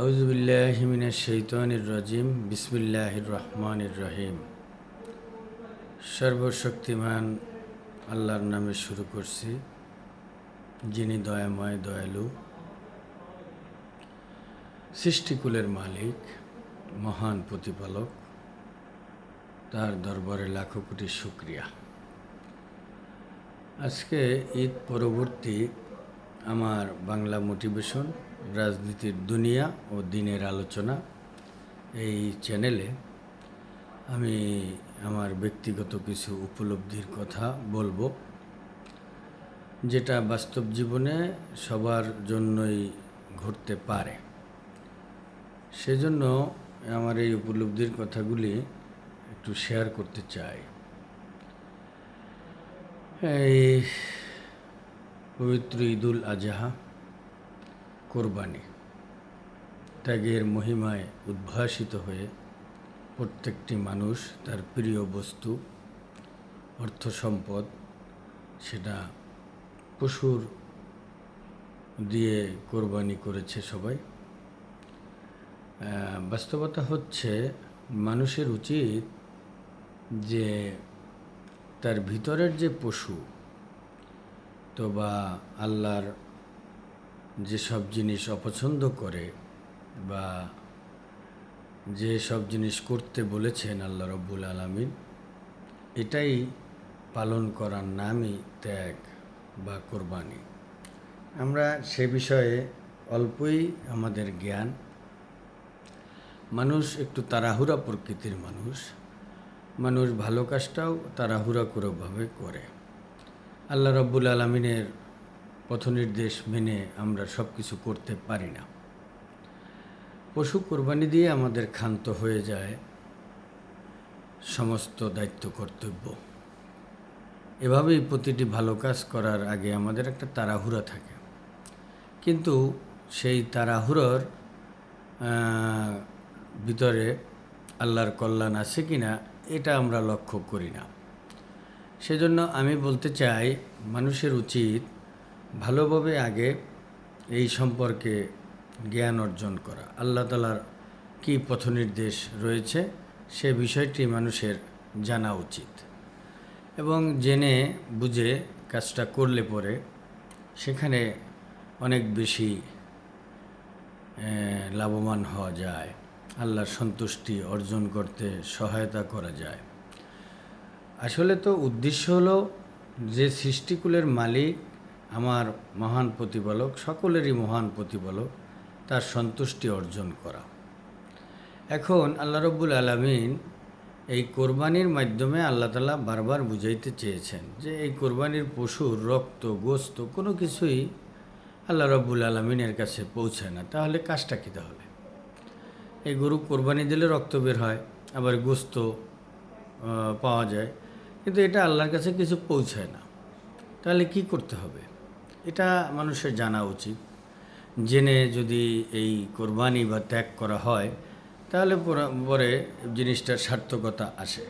আউযুবিল্লাহি মিনাশ শাইতানির রাজিম বিসমিল্লাহির রহমানির রহিম। সর্বশক্তিমান আল্লাহর নামে শুরু করছি, যিনি দয়াময় দয়ালু, সৃষ্টিকুলের মালিক, মহান প্রতিপালক। তার দরবারে লাখো কোটি শুকরিয়া। আজকে ঈদ পরবর্তী আমার বাংলা মোটিভেশন, রাজনীতির দুনিয়া ও দিনের আলোচনা এই চ্যানেলে আমি আমার ব্যক্তিগত কিছু উপলব্ধির কথা বলবো, যেটা বাস্তব জীবনে সবার জন্যই ঘটতে পারে। সেজন্য আমার এই উপলব্ধির কথাগুলি একটু শেয়ার করতে চাই। এই পবিত্র ঈদুল আজহা, কোরবানি, ত্যাগের মহিমায় উদ্ভাসিত হয়ে প্রত্যেকটি মানুষ তার প্রিয় বস্তু, অর্থ সম্পদ, সেটা পশুর দিয়ে কোরবানি করেছে সবাই। বাস্তবতা হচ্ছে মানুষের উচিত যে তার ভিতরের যে পশু, তো বা আল্লাহর যেসব জিনিস অপছন্দ করে বা যে সব জিনিস করতে বলেছেন আল্লাহ রব্বুল আলামিন, এটাই পালন করার নামই ত্যাগ বা কোরবানি। আমরা সে বিষয়ে অল্পই আমাদের জ্ঞান। মানুষ একটু তাড়াহুড়া প্রকৃতির মানুষ ভালো কাজটাও তাড়াহুড়া করেভাবে করে। আল্লাহ রব্বুল আলামিনের পথনির্দেশ মেনে আমরা সব কিছু করতে পারি না। পশু কোরবানি দিয়ে আমাদের ক্ষান্ত হয়ে যায় সমস্ত দায়িত্ব কর্তব্য। এভাবেই প্রতিটি ভালো কাজ করার আগে আমাদের একটা তাড়াহুড়া থাকে, কিন্তু সেই তাড়াহুড়োর ভিতরে আল্লাহর কল্যাণ আছে কি না এটা আমরা লক্ষ্য করি না। সেজন্য আমি বলতে চাই, মানুষের উচিত ভালোভাবে আগে এই সম্পর্কে জ্ঞান অর্জন করা। আল্লাহ তাআলার কী পথনির্দেশ রয়েছে সে বিষয়টি মানুষের জানা উচিত, এবং জেনে বুঝে কাজটা করলে পরে সেখানে অনেক বেশি লাভবান হওয়া যায়, আল্লাহর সন্তুষ্টি অর্জন করতে সহায়তা করা যায়। আসলে তো উদ্দেশ্য হলো যে সৃষ্টিকুলের মালিক, আমার মহান প্রতিপালক, সকলেরই মহান প্রতিপালক, তার সন্তুষ্টি অর্জন করা। এখন আল্লাহ রব্বুল আলামিন এই কোরবানির মাধ্যমে আল্লাহ তাআলা বারবার বুঝাইতে চেয়েছেন যে এই কোরবানির পশুর রক্ত, গোস্ত কোনো কিছুই আল্লাহ রব্বুল আলামিনের কাছে পৌঁছায় না। তাহলে কাজটা কী? তাহলে এই গরু কোরবানি দিলে রক্ত বের হয়, আবার গোস্ত পাওয়া যায়, কিন্তু এটা আল্লাহর কাছে কিছু পৌঁছায় না। তাহলে কি করতে হবে? এটা মানুষের জানা উচিত। জেনে যদি এই কোরবানি বা ত্যাগ করা হয় তাহলে পরে জিনিসটার সার্থকতা আসে।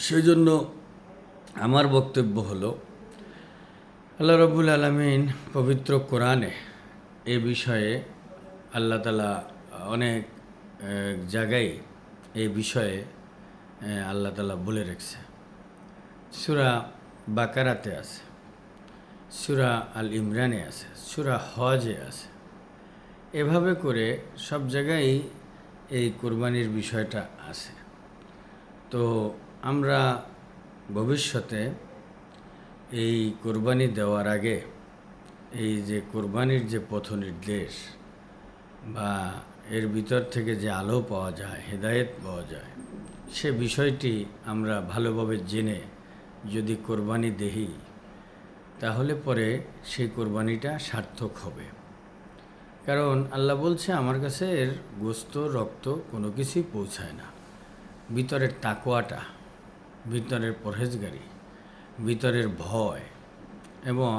সেজন্য আমার বক্তব্য হলো, আল্লাহ রব্বুল আলামিন পবিত্র কোরআনে এ বিষয়ে আল্লাহ তাআলা অনেক জায়গায় এই বিষয়ে আল্লাহ তাআলা বলে রেখেছে। সূরা বাকারাতে আছে, সূরা আল ইমরানে আছে, সূরা হজে আছে। এভাবে করে সব জায়গায় এই কোরবানির বিষয়টা আছে। তো আমরা ভবিষ্যতে এই কোরবানি দেওয়ার আগে এই যে কোরবানির যে পথনির্দেশ বা এর ভিতর থেকে যে আলো পাওয়া যায়, হেদায়েত পাওয়া যায়, সে বিষয়টি আমরা ভালোভাবে জেনে যদি কোরবানি দেই তাহলে পরে সেই কোরবানিটা সার্থক হবে। কারণ আল্লাহ বলছে, আমার কাছে এর গোস্ত, রক্ত কোনো কিছুই পৌঁছায় না। ভিতরের তাকওয়াটা, ভিতরের পরহেজগারি, ভিতরের ভয় এবং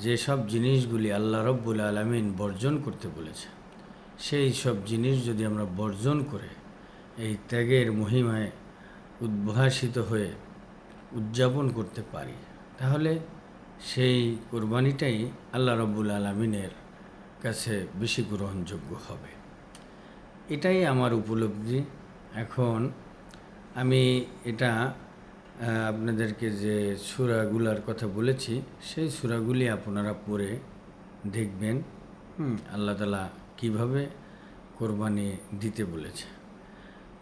যেসব জিনিসগুলি আল্লাহ রব্বুল আলামিন বর্জন করতে বলেছে, সেই সব জিনিস যদি আমরা বর্জন করে এই ত্যাগের মহিমায় উদ্ভাসিত হয়ে উদযাপন করতে পারি, তাহলে সেই কোরবানিটাই আল্লাহ রব্বুল আলামিনের কাছে বেশি গ্রহণযোগ্য হবে। এটাই আমার উপলব্ধি। এখন আমি এটা আপনাদেরকে যে সূরাগুলার কথা বলেছি, সেই সূরাগুলি আপনারা পড়ে দেখবেন আল্লাহ তাআলা কীভাবে কোরবানি দিতে বলেছে।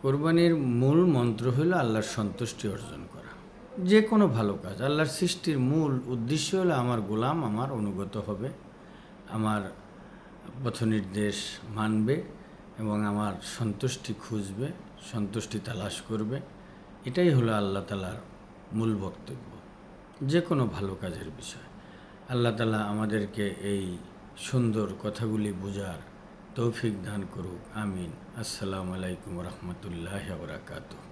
কোরবানির মূল মন্ত্র হলো আল্লাহর সন্তুষ্টি অর্জন করা। যে কোনো ভালো কাজ, আল্লাহর সৃষ্টির মূল উদ্দেশ্য হলো আমার গোলাম আমার অনুগত হবে, আমার পথনির্দেশ মানবে এবং আমার সন্তুষ্টি খুঁজবে, সন্তুষ্টি তালাশ করবে। এটাই হলো আল্লাহ তাআলার মূল বক্তব্য যে কোনো ভালো কাজের বিষয়। আল্লাহ তাআলা আমাদেরকে এই সুন্দর কথাগুলি বোঝার তৌফিক দান করুক। আমিন। আসসালামু আলাইকুম ওয়া রাহমাতুল্লাহি ওয়া বারাকাতুহু।